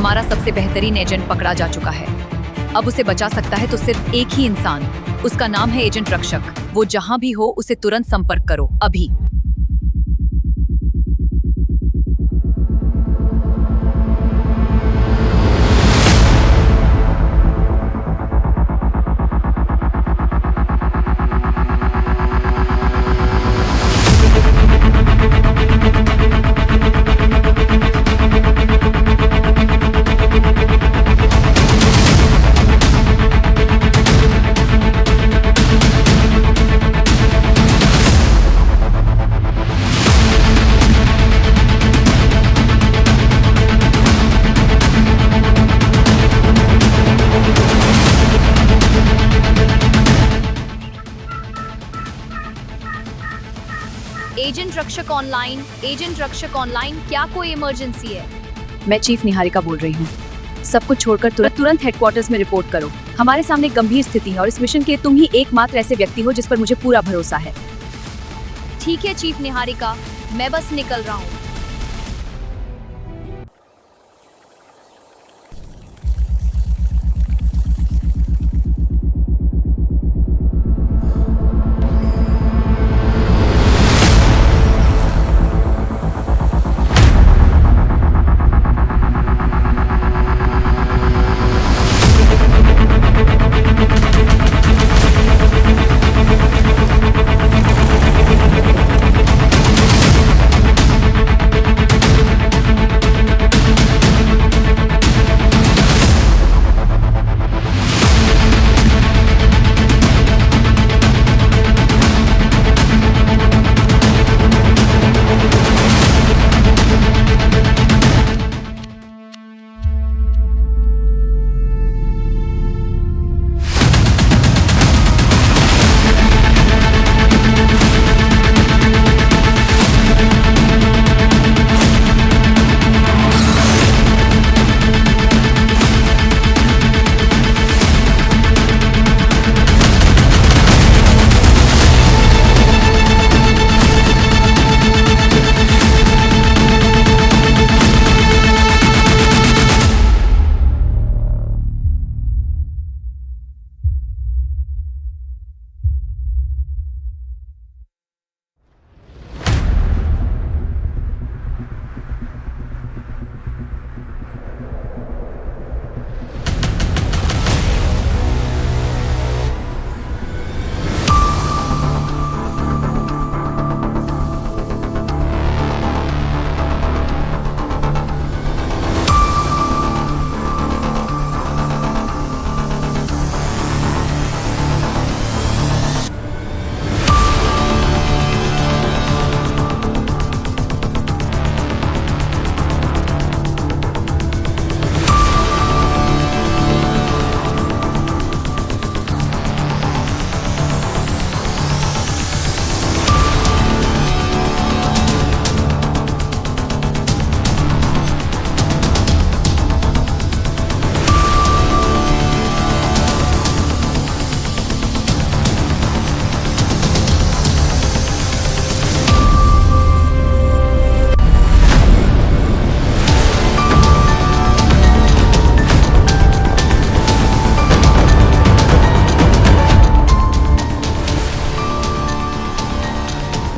हमारा सबसे बेहतरीन एजेंट पकड़ा जा चुका है। अब उसे बचा सकता है तो सिर्फ एक ही इंसान। उसका नाम है एजेंट रक्षक। वो जहां भी हो उसे तुरंत संपर्क करो, अभी। एजेंट रक्षक ऑनलाइन, क्या कोई इमरजेंसी है? मैं चीफ निहारिका बोल रही हूँ। सब कुछ छोड़कर तुरंत हेडक्वार्टर्स में रिपोर्ट करो। हमारे सामने गंभीर स्थिति है और इस मिशन के तुम ही एकमात्र ऐसे व्यक्ति हो जिस पर मुझे पूरा भरोसा है। ठीक है चीफ निहारिका, मैं बस निकल रहा हूँ।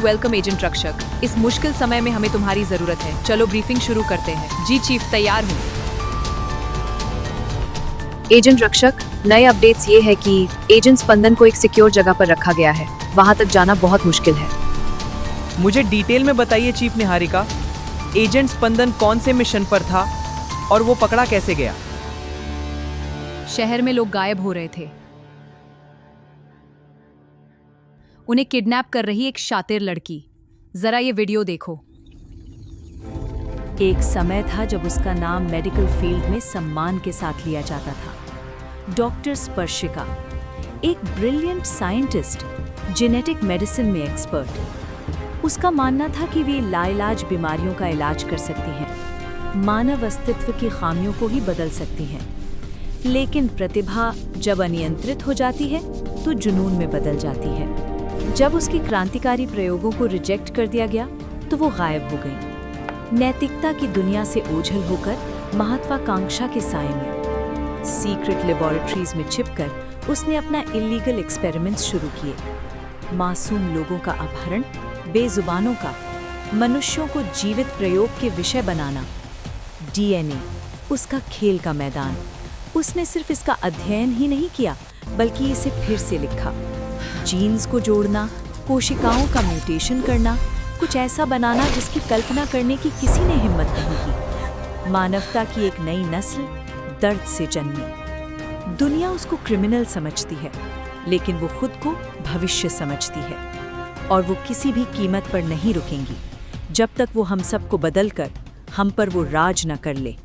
वेलकम एजेंट रक्षक। इस मुश्किल समय में हमें तुम्हारी जरूरत है। चलो ब्रीफिंग शुरू करते हैं। जी चीफ, तैयार हूँ। एजेंट रक्षक, नए अपडेट्स ये है कि एजेंट स्पंदन को एक सिक्योर जगह पर रखा गया है। वहां तक जाना बहुत मुश्किल है। मुझे डिटेल में बताइए चीफ निहारिका। एजेंट स्पंदन कौन से मिशन पर था और वो पकड़ा कैसे गया? शहर में लोग गायब हो रहे थे। उन्हें किडनैप कर रही एक शातिर लड़की। जरा ये वीडियो देखो। एक समय था जब उसका नाम मेडिकल फील्ड में सम्मान के साथ लिया जाता था। डॉक्टर स्पर्शिका, एक ब्रिलियंट साइंटिस्ट, जेनेटिक मेडिसिन में एक्सपर्ट। उसका मानना था कि वे लाइलाज बीमारियों का इलाज कर सकती हैं, मानव अस्तित्व की खामियों को ही बदल सकती हैं। लेकिन प्रतिभा जब अनियंत्रित हो जाती है तो जुनून में बदल जाती है। जब उसकी क्रांतिकारी प्रयोगों को रिजेक्ट कर दिया गया तो वो गायब हो गई। नैतिकता की दुनिया से ओझल होकर महत्वाकांक्षा के साए में। सीक्रेट लेबोरेटरीज में छिपकर उसने अपना इलीगल एक्सपेरिमेंट्स शुरू किए। मासूम लोगों का अपहरण, बेजुबानों का, मनुष्यों को जीवित प्रयोग के विषय बनाना। डीएनए उसका खेल का मैदान। उसने सिर्फ इसका अध्ययन ही नहीं किया, बल्कि इसे फिर से लिखा। जीन्स को जोड़ना, कोशिकाओं का म्यूटेशन करना, कुछ ऐसा बनाना जिसकी कल्पना करने की किसी ने हिम्मत नहीं की। मानवता की एक नई नस्ल दर्द से जन्मी। दुनिया उसको क्रिमिनल समझती है, लेकिन वो खुद को भविष्य समझती है। और वो किसी भी कीमत पर नहीं रुकेंगी, जब तक वो हम सबको बदलकर हम पर वो राज न कर ले।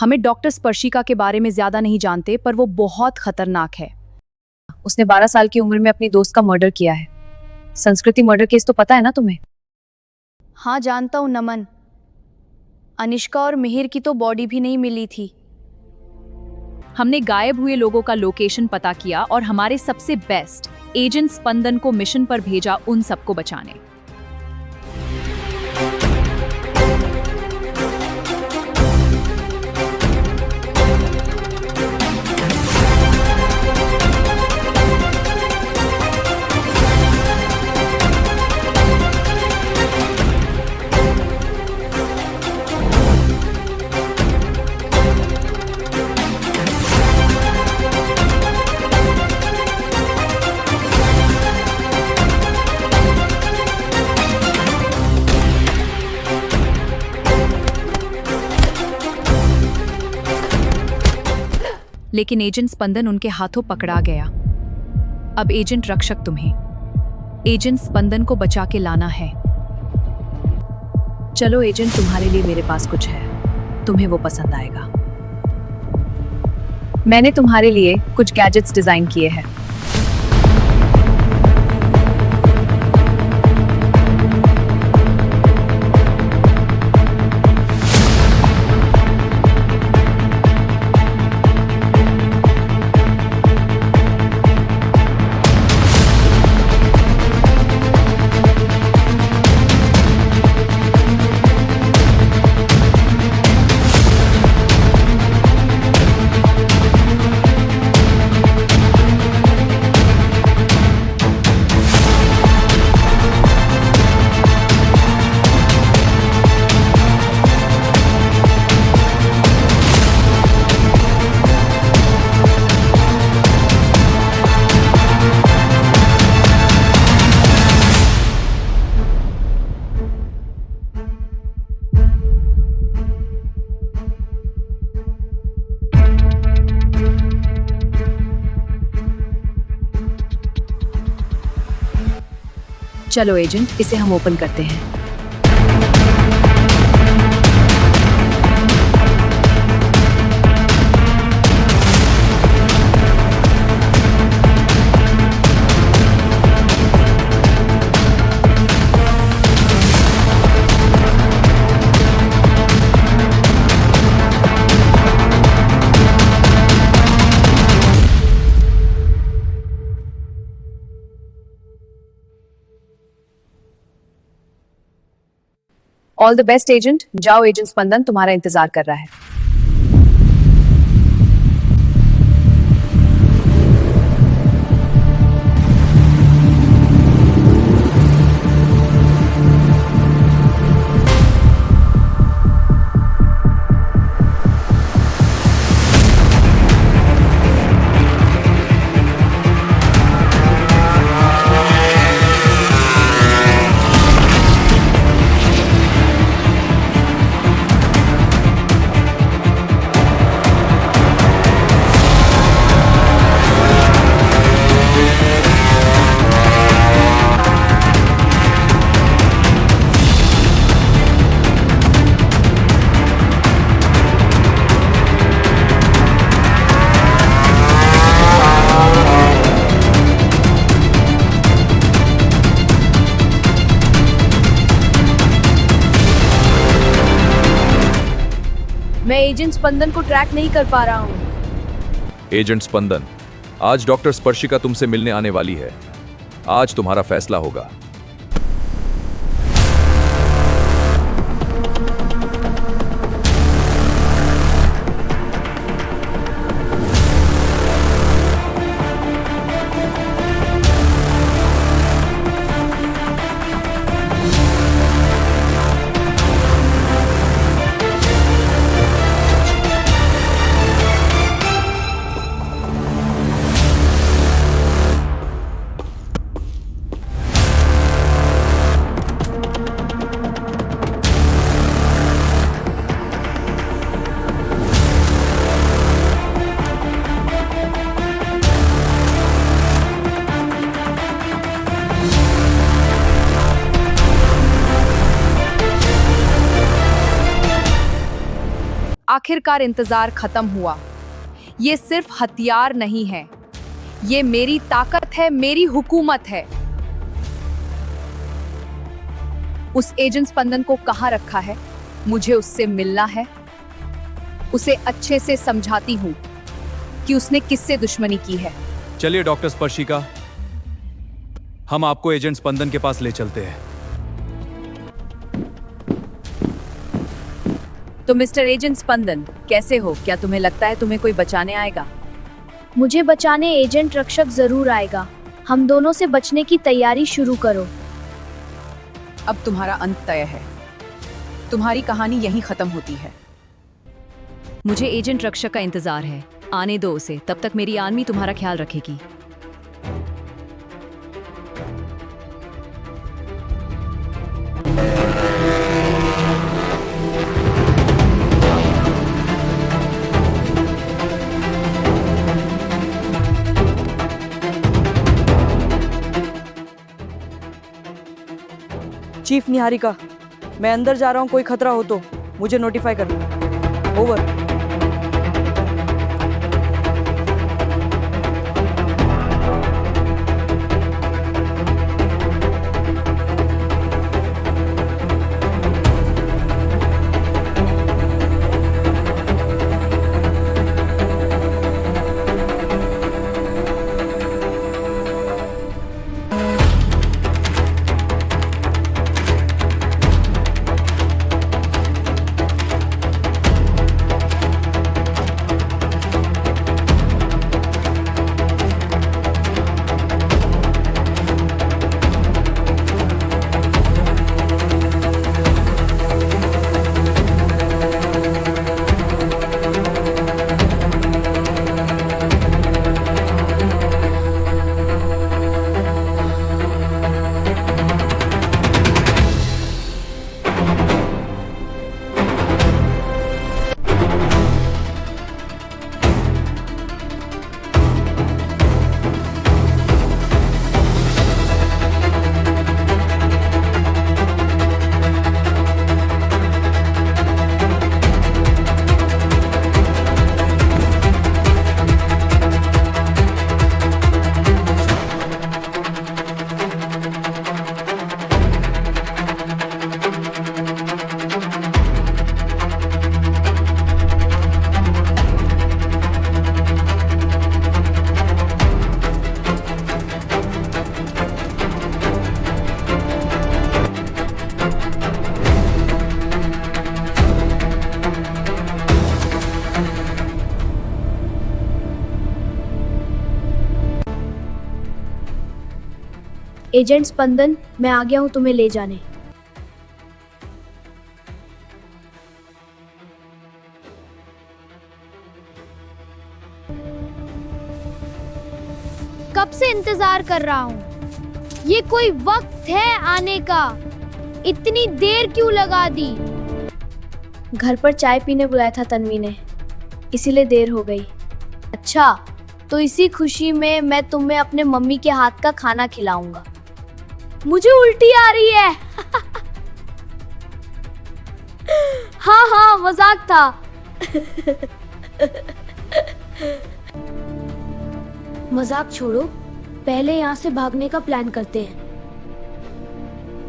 हमें डॉक्टर स्पर्शिका के बारे में ज्यादा नहीं जानते, पर वो बहुत खतरनाक है। उसने 12 साल की उम्र में अपनी दोस्त का मर्डर किया है। संस्कृति मर्डर केस तो पता है ना तुम्हें? हाँ जानता हूँ नमन। अनिष्का और मिहिर की तो बॉडी भी नहीं मिली थी। हमने गायब हुए लोगों का लोकेशन पता किया और हमारे सबसे बेस्ट एजेंट स्पंदन को मिशन पर भेजा उन सबको बचाने। लेकिन एजेंट स्पंदन उनके हाथों पकड़ा गया। अब एजेंट रक्षक तुम्हें एजेंट स्पंदन को बचा के लाना है। चलो एजेंट, तुम्हारे लिए मेरे पास कुछ है, तुम्हें वो पसंद आएगा। मैंने तुम्हारे लिए कुछ गैजेट्स डिजाइन किए हैं। चलो एजेंट, इसे हम ओपन करते हैं। All the best agent. जाओ एजेंट स्पंदन तुम्हारा इंतजार कर रहा है। मैं एजेंट स्पंदन को ट्रैक नहीं कर पा रहा हूँ। एजेंट स्पंदन, आज डॉक्टर स्पर्शिका तुमसे मिलने आने वाली है। आज तुम्हारा फैसला होगा। आखिरकार इंतजार खत्म हुआ। ये सिर्फ हथियार नहीं है, ये मेरी ताकत है, मेरी हुकूमत है। उस एजेंट स्पंदन को कहाँ रखा है? मुझे उससे मिलना है। उसे अच्छे से समझाती हूँ कि उसने किससे दुश्मनी की है। चलिए डॉक्टर स्पर्शिका, हम आपको एजेंट स्पंदन के पास ले चलते हैं। तो मिस्टर एजेंट स्पंदन, कैसे हो? क्या तुम्हें लगता है तुम्हें कोई बचाने आएगा? मुझे बचाने एजेंट रक्षक जरूर आएगा। हम दोनों से बचने की तैयारी शुरू करो। अब तुम्हारा अंत तय है। तुम्हारी कहानी यहीं खत्म होती है। मुझे एजेंट रक्षक का इंतजार है, आने दो उसे। तब तक मेरी आर्मी तुम्हारा ख्याल रखेगी। चीफ निहारिका, मैं अंदर जा रहा हूँ। कोई खतरा हो तो मुझे नोटिफाई करना। ओवर। एजेंट स्पंदन, मैं आ गया हूँ तुम्हें ले जाने। कब से इंतजार कर रहा हूँ। ये कोई वक्त है आने का? इतनी देर क्यों लगा दी? घर पर चाय पीने बुलाया था तन्वी ने, इसीलिए देर हो गई। अच्छा, तो इसी खुशी में मैं तुम्हें अपने मम्मी के हाथ का खाना खिलाऊंगा। मुझे उल्टी आ रही है। हाँ हाँ, मजाक था। मजाक छोड़ो, पहले यहाँ से भागने का प्लान करते हैं।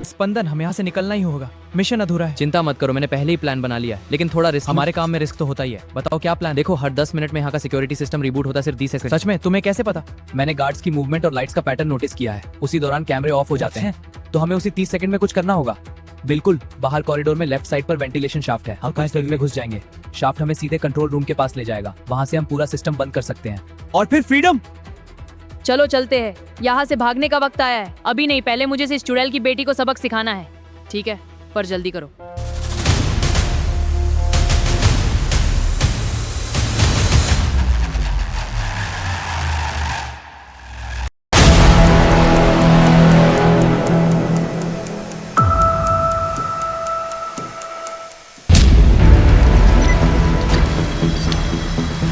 स्पंदन, हमें यहाँ से निकलना ही होगा। मिशन अधूरा है। चिंता मत करो, मैंने पहले ही प्लान बना लिया है, लेकिन थोड़ा रिस्क। हमारे काम में रिस्क तो होता ही है। बताओ क्या प्लान? देखो, हर 10 मिनट में यहाँ का सिक्योरिटी सिस्टम रिबूट होता है, सिर्फ 20 सेकंड। सच में? तुम्हें कैसे पता? मैंने गार्ड्स की मूवमेंट और लाइट्स का पैटर्न नोटिस किया है। उसी दौरान कैमरे ऑफ हो जाते हैं, तो हमें उसी 30 सेकंड में कुछ करना होगा। बिल्कुल, बाहर कॉरिडोर में लेफ्ट साइड पर वेंटिलेशन शाफ्ट है। हम कुछ देर में घुस जाएंगे। शाफ्ट हमें सीधे कंट्रोल रूम के पास ले जाएगा। वहां से हम पूरा सिस्टम बंद कर सकते हैं और फिर फ्रीडम। चलो चलते हैं, यहाँ से भागने का वक्त आया है। अभी नहीं, पहले मुझे इस चुड़ैल की बेटी को सबक सिखाना है। ठीक है, पर जल्दी करो।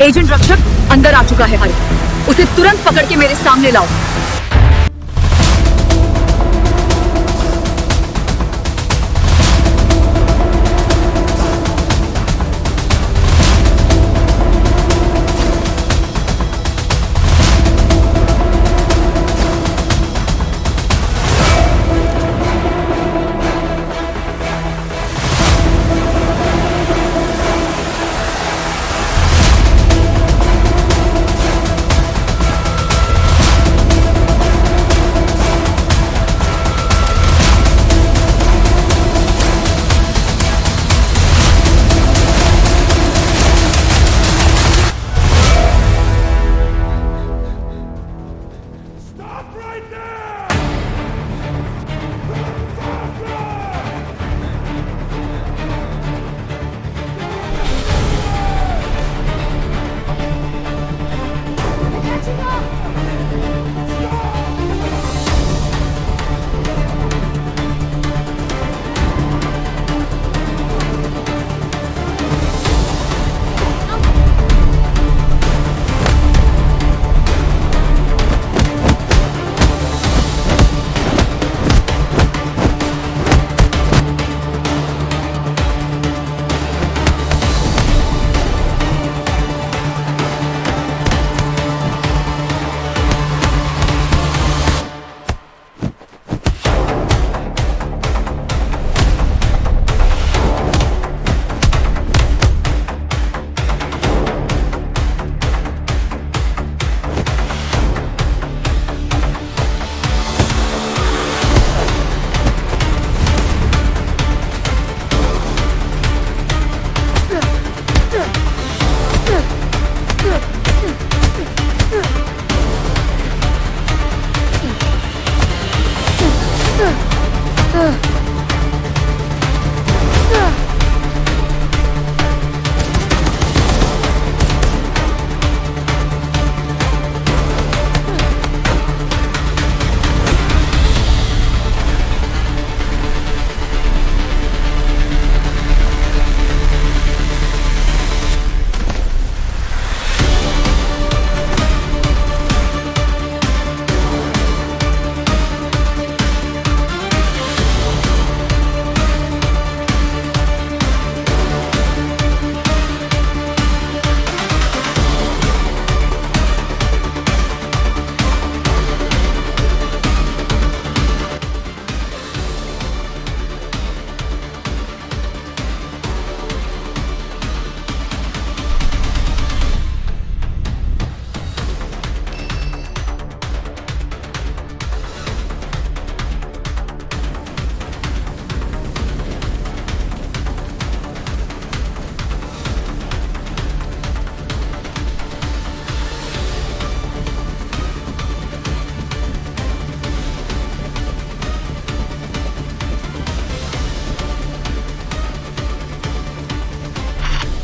एजेंट रक्षक अंदर आ चुका है हरि। उसे तुरंत पकड़ के मेरे सामने लाओ।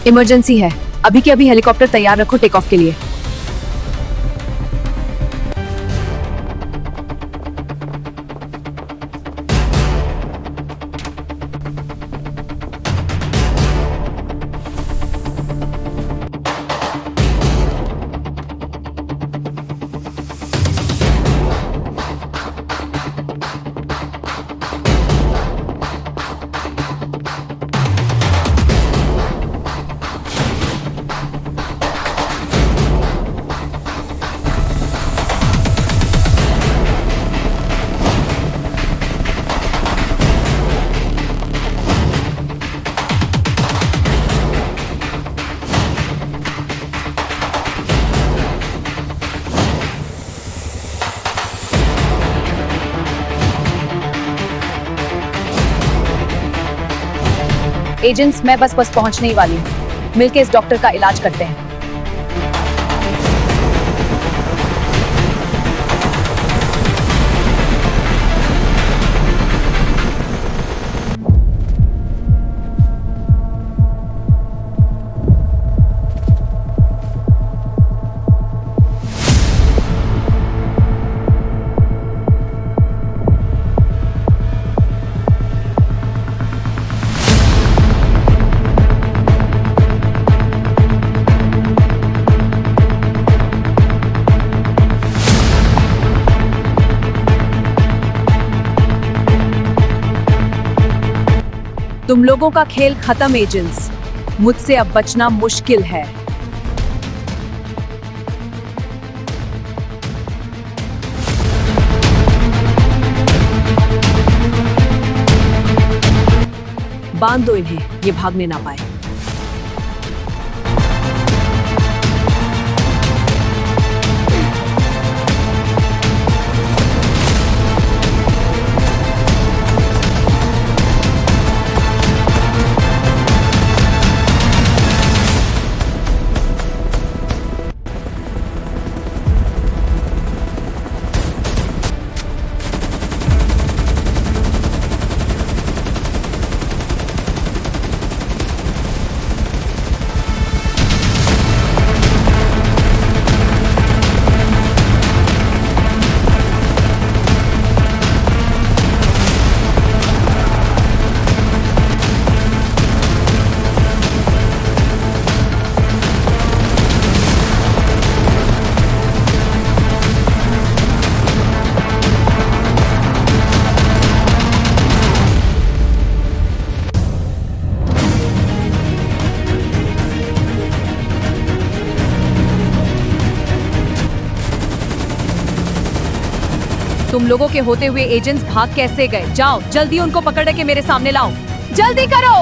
इमरजेंसी है, अभी के अभी हेलीकॉप्टर तैयार रखो टेक ऑफ के लिए। एजेंट्स, मैं बस पहुंचने ही वाली हूँ। मिलके इस डॉक्टर का इलाज करते हैं। तुम लोगों का खेल खत्म एजेंट्स, मुझसे अब बचना मुश्किल है। बांध दो इन्हें, ये भागने ना पाए। तुम लोगों के होते हुए एजेंट्स भाग कैसे गए? जाओ जल्दी उनको पकड़ के मेरे सामने लाओ, जल्दी करो।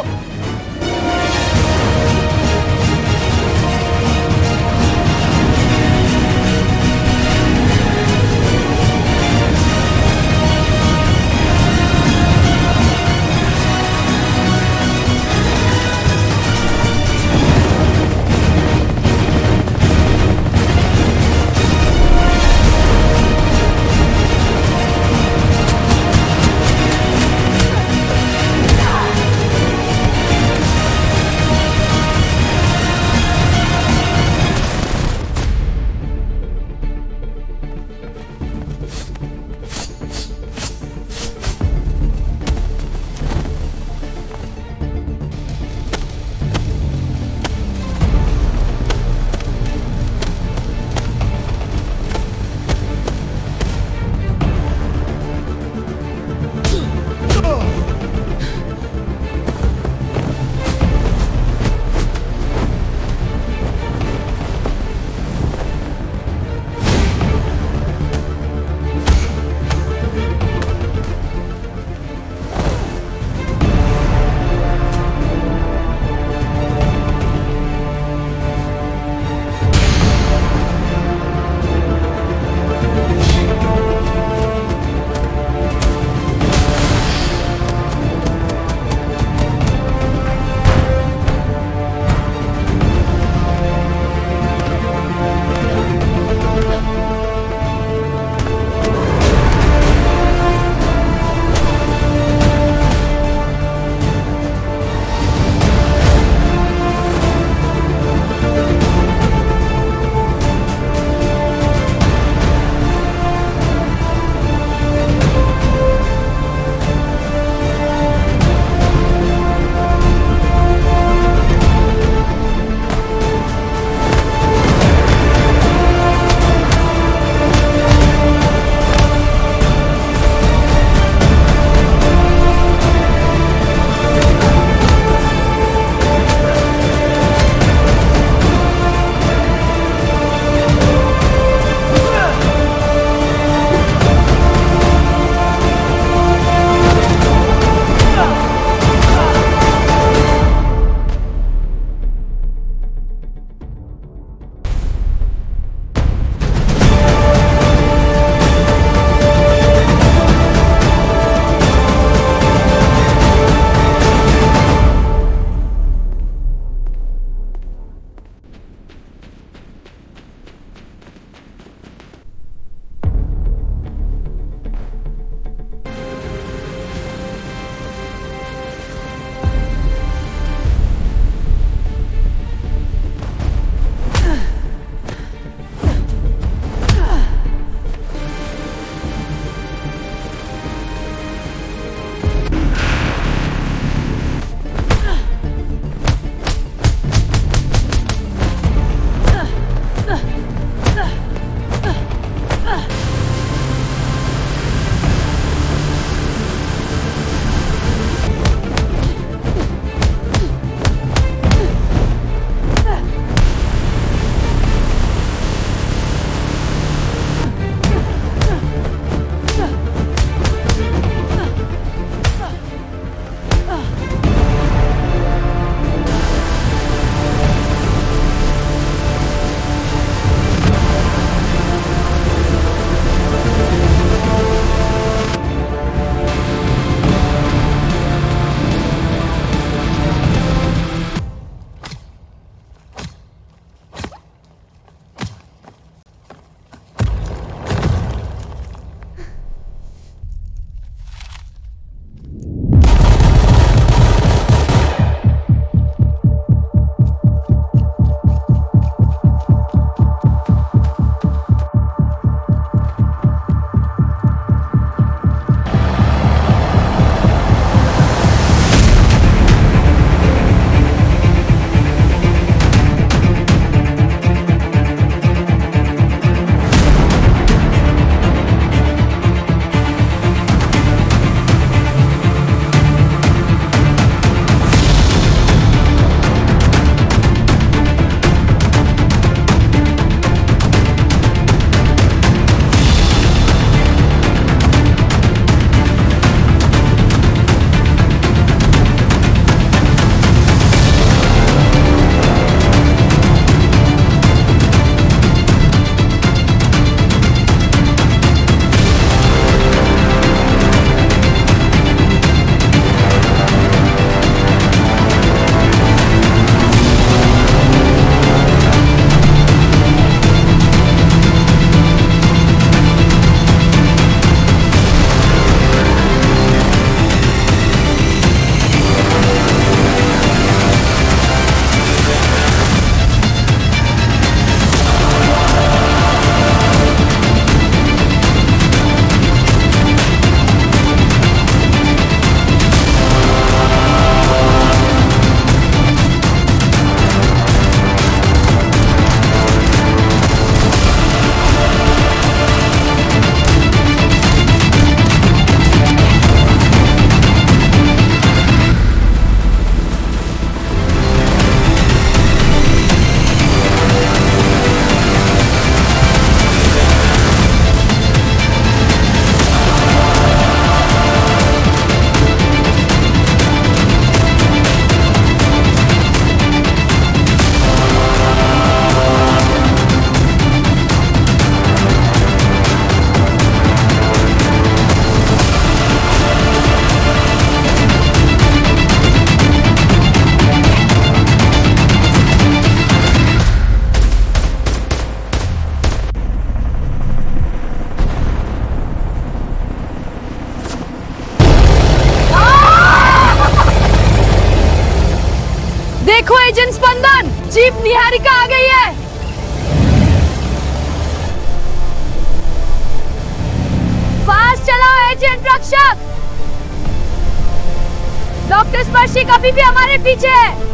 स्पर्शिका अभी भी हमारे पीछे है।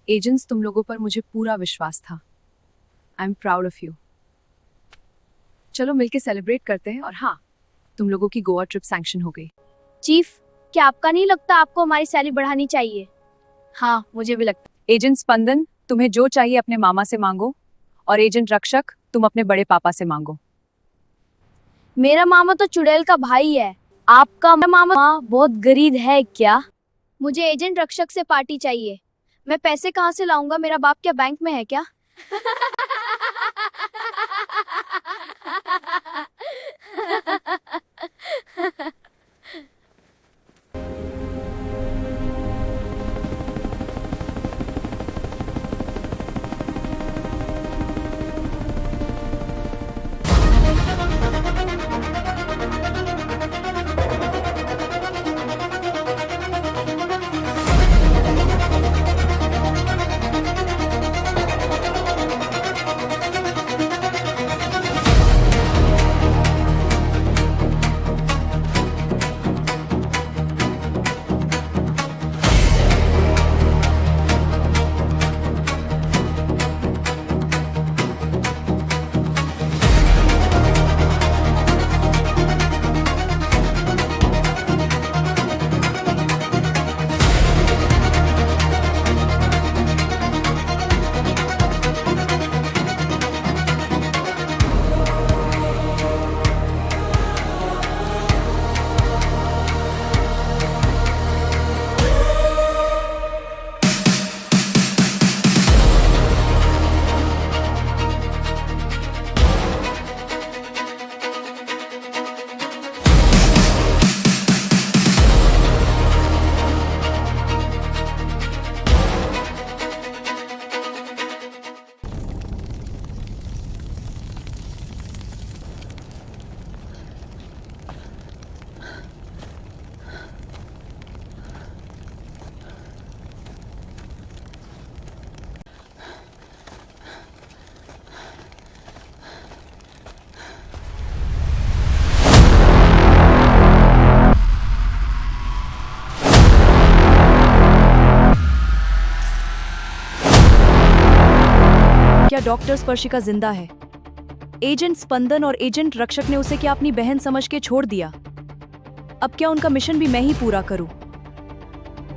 एजेंट्स, तुम लोगों पर मुझे पूरा विश्वास था। I am proud of you. चलो मिलके सेलिब्रेट करते हैं। और हाँ, तुम लोगों की गोवा ट्रिप सैंक्शन हो गई। चीफ, क्या आपका नहीं लगता आपको हमारी सैलरी बढ़ानी चाहिए? हाँ, मुझे भी लगता है। एजेंट स्पंदन, तुम्हें जो चाहिए अपने मामा से मांगो, और एजेंट रक्षक, तुम अपने बड़े पापा से मांगो। मेरा मामा तो चुड़ैल का भाई है। आपका मामा बहुत गरीब है क्या? मुझे एजेंट रक्षक से पार्टी चाहिए। मैं पैसे कहाँ से लाऊंगा? मेरा बाप क्या बैंक में है क्या? क्या डॉक्टर स्पर्शिका जिंदा है? एजेंट स्पंदन और एजेंट रक्षक ने उसे क्या अपनी बहन समझ के छोड़ दिया? अब क्या उनका मिशन भी मैं ही पूरा करूं?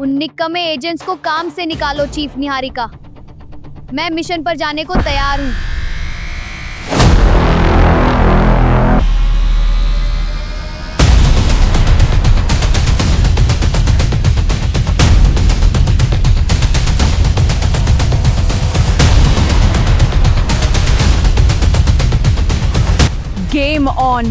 उन निकम्मे एजेंट्स को काम से निकालो चीफ निहारिका। मैं मिशन पर जाने को तैयार हूँ। Game on.